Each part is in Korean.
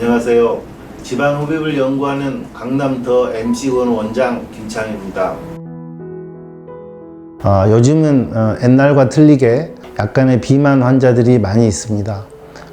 안녕하세요. 지방흡입을 연구하는 강남 더 MC원 원장 김창입니다. 요즘은 옛날과 틀리게 약간의 비만 환자들이 많이 있습니다.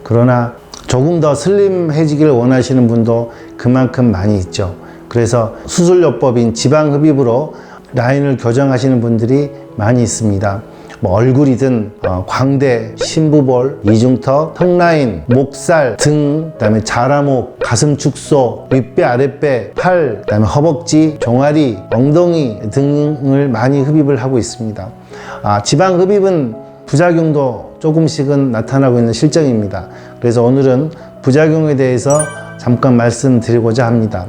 그러나 조금 더 슬림해지기를 원하시는 분도 그만큼 많이 있죠. 그래서 수술요법인 지방흡입으로 라인을 교정하시는 분들이 많이 있습니다. 얼굴이든 광대, 심부볼, 이중턱, 턱라인, 목살, 등, 그다음에 자라목, 가슴 축소, 윗배, 아랫배, 팔, 그다음에 허벅지, 종아리, 엉덩이 등을 많이 흡입을 하고 있습니다. 지방 흡입은 부작용도 조금씩은 나타나고 있는 실정입니다. 그래서 오늘은 부작용에 대해서 잠깐 말씀드리고자 합니다.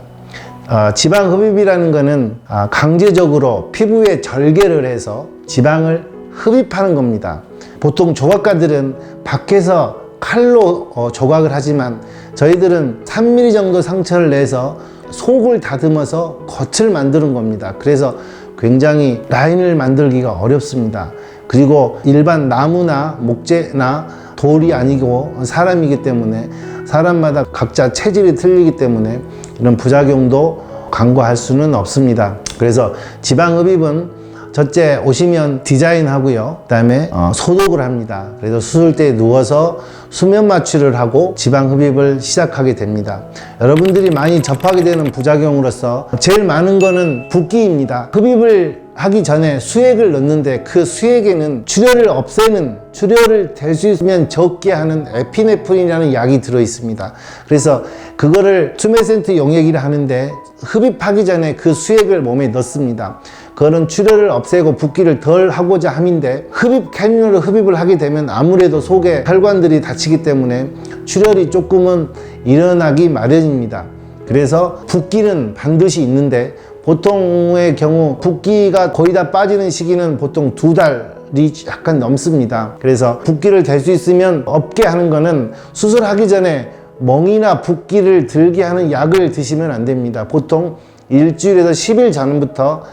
지방 흡입이라는 것은 강제적으로 피부에 절개를 해서 지방을 흡입하는 겁니다. 보통 조각가들은 밖에서 칼로 조각을 하지만 저희들은 3mm 정도 상처를 내서 속을 다듬어서 겉을 만드는 겁니다. 그래서 굉장히 라인을 만들기가 어렵습니다. 그리고 일반 나무나 목재나 돌이 아니고 사람이기 때문에 사람마다 각자 체질이 틀리기 때문에 이런 부작용도 간과할 수는 없습니다. 그래서 지방흡입은 첫째 오시면 디자인하고요. 그 다음에 소독을 합니다. 그래서 수술대에 누워서 수면 마취를 하고 지방 흡입을 시작하게 됩니다. 여러분들이 많이 접하게 되는 부작용으로서 제일 많은 거는 붓기입니다. 흡입을 하기 전에 수액을 넣는데 그 수액에는 출혈을 없애는, 출혈을 될 수 있으면 적게 하는 에피네프린이라는 약이 들어 있습니다. 그래서 그거를 투메센트 용액이라 하는데 흡입하기 전에 그 수액을 몸에 넣습니다. 그거는 출혈을 없애고 붓기를 덜 하고자 함인데 흡입 캐뉼으로 흡입을 하게 되면 아무래도 속에 혈관들이 다치기 때문에 출혈이 조금은 일어나기 마련입니다. 그래서 붓기는 반드시 있는데 보통의 경우 붓기가 거의 다 빠지는 시기는 보통 2달이 약간 넘습니다. 그래서 붓기를 댈 수 있으면 없게 하는 거는 수술하기 전에 멍이나 붓기를 들게 하는 약을 드시면 안 됩니다. 보통 일주일에서 10일 전부터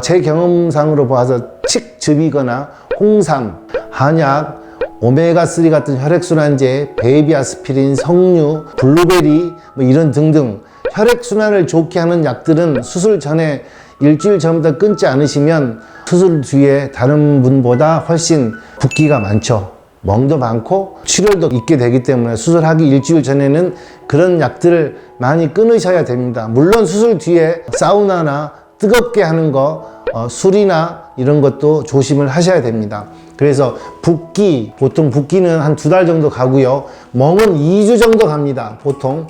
제 경험상으로 봐서 칡즙이거나 홍삼, 한약, 오메가3 같은 혈액순환제, 베이비 아스피린, 석류, 블루베리 이런 등등 혈액순환을 좋게 하는 약들은 수술 전에 일주일 전부터 끊지 않으시면 수술 뒤에 다른 분보다 훨씬 붓기가 많죠. 멍도 많고 출혈도 있게 되기 때문에 수술하기 일주일 전에는 그런 약들을 많이 끊으셔야 됩니다. 물론 수술 뒤에 사우나나 뜨겁게 하는 거, 술이나 이런 것도 조심을 하셔야 됩니다. 그래서 붓기, 보통 붓기는 한 2달 정도 가고요. 멍은 2주 정도 갑니다. 보통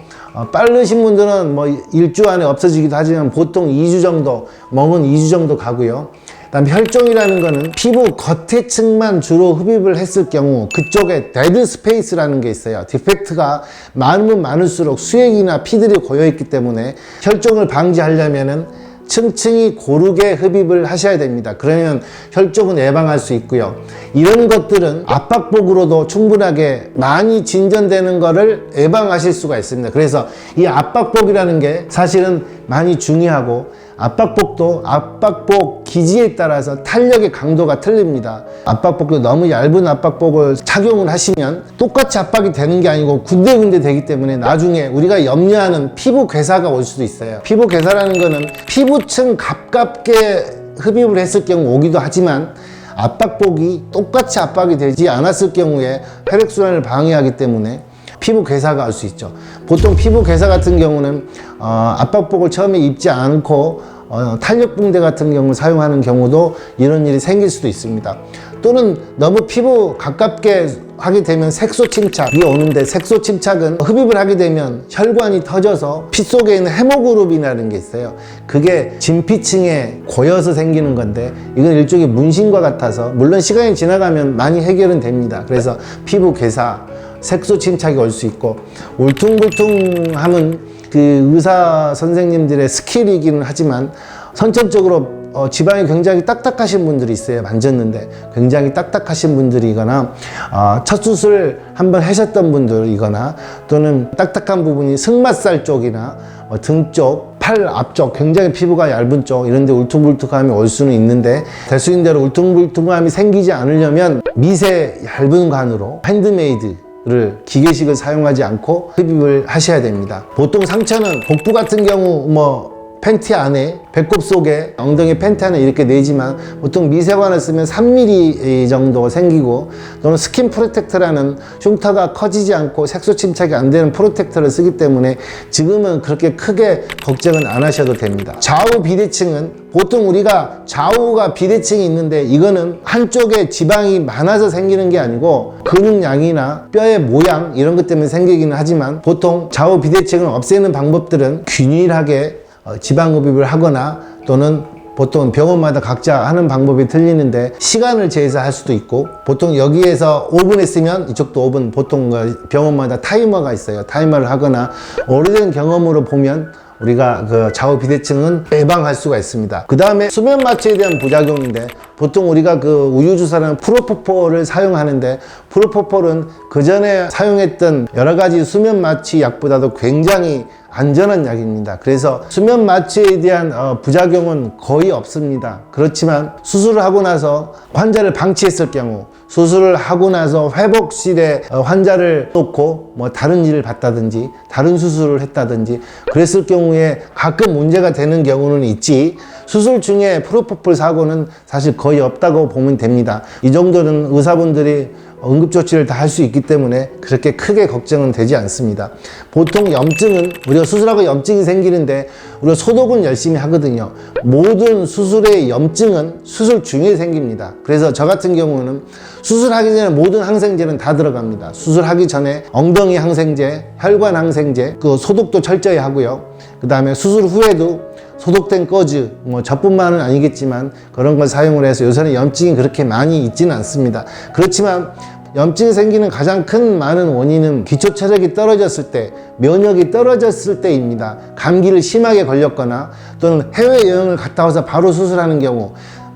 빠르신 분들은 일주 안에 없어지기도 하지만 보통 2주 정도, 멍은 2주 정도 가고요. 그다음 혈종이라는 거는 피부 겉에 층만 주로 흡입을 했을 경우 그쪽에 데드 스페이스라는 게 있어요. 디펙트가 많으면 많을수록 수액이나 피들이 고여있기 때문에 혈종을 방지하려면은 층층이 고르게 흡입을 하셔야 됩니다. 그러면 혈종은 예방할 수 있고요. 이런 것들은 압박복으로도 충분하게 많이 진전되는 거를 예방하실 수가 있습니다. 그래서 이 압박복이라는 게 사실은 많이 중요하고 압박복도 압박복 기지에 따라서 탄력의 강도가 틀립니다. 압박복도 너무 얇은 압박복을 착용을 하시면 똑같이 압박이 되는 게 아니고 군데군데 되기 때문에 나중에 우리가 염려하는 피부 괴사가 올 수도 있어요. 피부 괴사라는 거는 피부층 가깝게 흡입을 했을 경우 오기도 하지만 압박복이 똑같이 압박이 되지 않았을 경우에 혈액순환을 방해하기 때문에 피부 괴사가 올 수 있죠. 보통 피부 괴사 같은 경우는 압박복을 처음에 입지 않고 탄력붕대 같은 경우를 사용하는 경우도 이런 일이 생길 수도 있습니다. 또는 너무 피부 가깝게 하게 되면 색소 침착이 오는데 색소 침착은 흡입을 하게 되면 혈관이 터져서 피 속에 있는 헤모그룹이라는 게 있어요. 그게 진피층에 고여서 생기는 건데 이건 일종의 문신과 같아서 물론 시간이 지나가면 많이 해결은 됩니다. 그래서 피부 괴사, 색소 침착이 올 수 있고 울퉁불퉁함은 그 의사 선생님들의 스킬이기는 하지만 선천적으로 지방이 굉장히 딱딱하신 분들이 있어요. 만졌는데 굉장히 딱딱하신 분들이거나 첫 수술 한번 하셨던 분들이거나 또는 딱딱한 부분이 승마살 쪽이나 등 쪽, 팔 앞쪽 굉장히 피부가 얇은 쪽 이런 데 울퉁불퉁함이 올 수는 있는데 될 수 있는 대로 울퉁불퉁함이 생기지 않으려면 미세 얇은 관으로 핸드메이드 기계식을 사용하지 않고 흡입을 하셔야 됩니다. 보통 상처는 복부 같은 경우 팬티 안에, 배꼽 속에, 엉덩이 팬티 안에 이렇게 내지만 보통 미세관을 쓰면 3mm 정도 생기고 또는 스킨 프로텍터라는 흉터가 커지지 않고 색소 침착이 안 되는 프로텍터를 쓰기 때문에 지금은 그렇게 크게 걱정은 안 하셔도 됩니다. 좌우 비대칭은 보통 우리가 좌우가 비대칭이 있는데 이거는 한쪽에 지방이 많아서 생기는 게 아니고 근육량이나 뼈의 모양 이런 것 때문에 생기기는 하지만 보통 좌우 비대칭을 없애는 방법들은 균일하게 지방흡입을 하거나 또는 보통 병원마다 각자 하는 방법이 틀리는데 시간을 재서 할 수도 있고 보통 여기에서 5분 했으면 이쪽도 5분 보통 병원마다 타이머가 있어요. 타이머를 하거나 오래된 경험으로 보면 우리가 그 좌우 비대칭은 예방할 수가 있습니다. 그 다음에 수면 마취에 대한 부작용인데 보통 우리가 그 우유주사라는 프로포폴을 사용하는데 프로포폴은 그 전에 사용했던 여러 가지 수면 마취 약보다도 굉장히 안전한 약입니다. 그래서 수면 마취에 대한 부작용은 거의 없습니다. 그렇지만 수술을 하고 나서 환자를 방치했을 경우 수술을 하고 나서 회복실에 환자를 놓고 다른 일을 봤다든지 다른 수술을 했다든지 그랬을 경우에 가끔 문제가 되는 경우는 있지 수술 중에 프로포폴 사고는 사실 거의 없다고 보면 됩니다. 이 정도는 의사분들이 응급조치를 다 할 수 있기 때문에 그렇게 크게 걱정은 되지 않습니다. 보통 염증은 우리가 수술하고 염증이 생기는데 우리가 소독은 열심히 하거든요. 모든 수술의 염증은 수술 중에 생깁니다. 그래서 저 같은 경우는 수술하기 전에 모든 항생제는 다 들어갑니다. 수술하기 전에 엉덩이 항생제, 혈관 항생제, 그 소독도 철저히 하고요. 그 다음에 수술 후에도 소독된 거즈, 저뿐만은 아니겠지만 그런 걸 사용을 해서 요새는 염증이 그렇게 많이 있지는 않습니다. 그렇지만 염증이 생기는 가장 큰 많은 원인은 기초 체력이 떨어졌을 때, 면역이 떨어졌을 때입니다. 감기를 심하게 걸렸거나 또는 해외여행을 갔다 와서 바로 수술하는 경우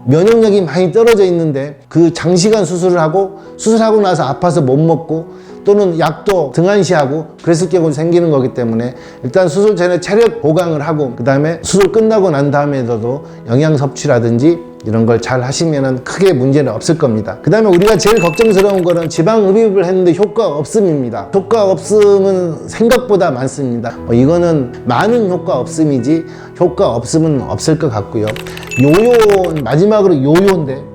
면역력이 많이 떨어져 있는데 그 장시간 수술을 하고 수술하고 나서 아파서 못 먹고 또는 약도 등한시하고 그랬을 경우 생기는 거기 때문에 일단 수술 전에 체력 보강을 하고 그 다음에 수술 끝나고 난 다음에도 영양 섭취라든지 이런 걸 잘 하시면은 크게 문제는 없을 겁니다. 그 다음에 우리가 제일 걱정스러운 거는 지방 흡입을 했는데 효과 없음입니다. 효과 없음은 생각보다 많습니다. 이거는 많은 효과 없음이지 효과 없음은 없을 것 같고요. 마지막으로 요요인데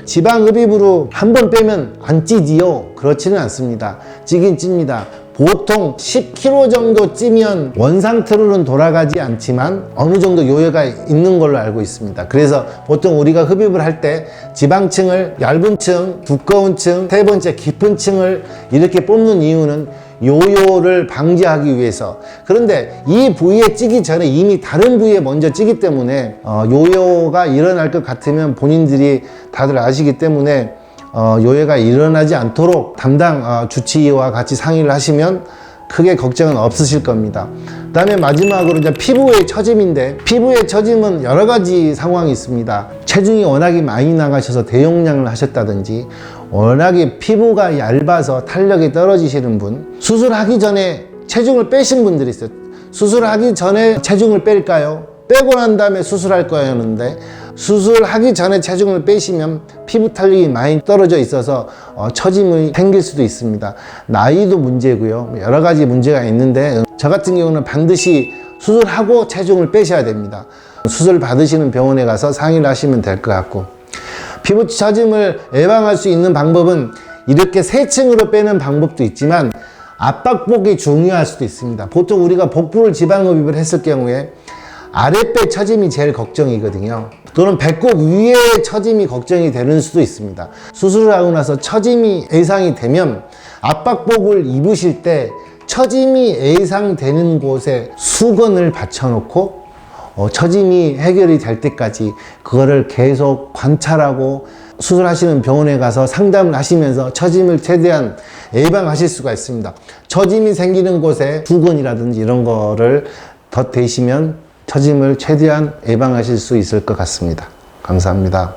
지방 흡입으로 한 번 빼면 안 찌지요? 그렇지는 않습니다. 찌긴 찝니다. 보통 10kg 정도 찌면 원상태로는 돌아가지 않지만 어느 정도 요요가 있는 걸로 알고 있습니다. 그래서 보통 우리가 흡입을 할 때 지방층을 얇은 층, 두꺼운 층, 세 번째 깊은 층을 이렇게 뽑는 이유는 요요를 방지하기 위해서. 그런데 이 부위에 찌기 전에 이미 다른 부위에 먼저 찌기 때문에 요요가 일어날 것 같으면 본인들이 다들 아시기 때문에 요요가 일어나지 않도록 담당 주치의와 같이 상의를 하시면 크게 걱정은 없으실 겁니다. 그 다음에 마지막으로 이제 피부의 처짐인데 피부의 처짐은 여러 가지 상황이 있습니다. 체중이 워낙에 많이 나가셔서 대용량을 하셨다든지 워낙에 피부가 얇아서 탄력이 떨어지시는 분, 수술하기 전에 체중을 빼신 분들이 있어요. 수술하기 전에 체중을 뺄까요? 빼고 난 다음에 수술할 거였는데 수술하기 전에 체중을 빼시면 피부 탄력이 많이 떨어져 있어서 처짐이 생길 수도 있습니다. 나이도 문제고요. 여러 가지 문제가 있는데 저 같은 경우는 반드시 수술하고 체중을 빼셔야 됩니다. 수술 받으시는 병원에 가서 상의를 하시면 될 것 같고 피부 처짐을 예방할 수 있는 방법은 이렇게 세 층으로 빼는 방법도 있지만 압박복이 중요할 수도 있습니다. 보통 우리가 복부를 지방흡입을 했을 경우에 아랫배 처짐이 제일 걱정이거든요. 또는 배꼽 위에 처짐이 걱정이 되는 수도 있습니다. 수술을 하고 나서 처짐이 예상이 되면 압박복을 입으실 때 처짐이 예상되는 곳에 수건을 받쳐놓고 처짐이 해결이 될 때까지 그거를 계속 관찰하고 수술하시는 병원에 가서 상담을 하시면서 처짐을 최대한 예방하실 수가 있습니다. 처짐이 생기는 곳에 수건이라든지 이런 거를 덧대시면 처짐을 최대한 예방하실 수 있을 것 같습니다. 감사합니다.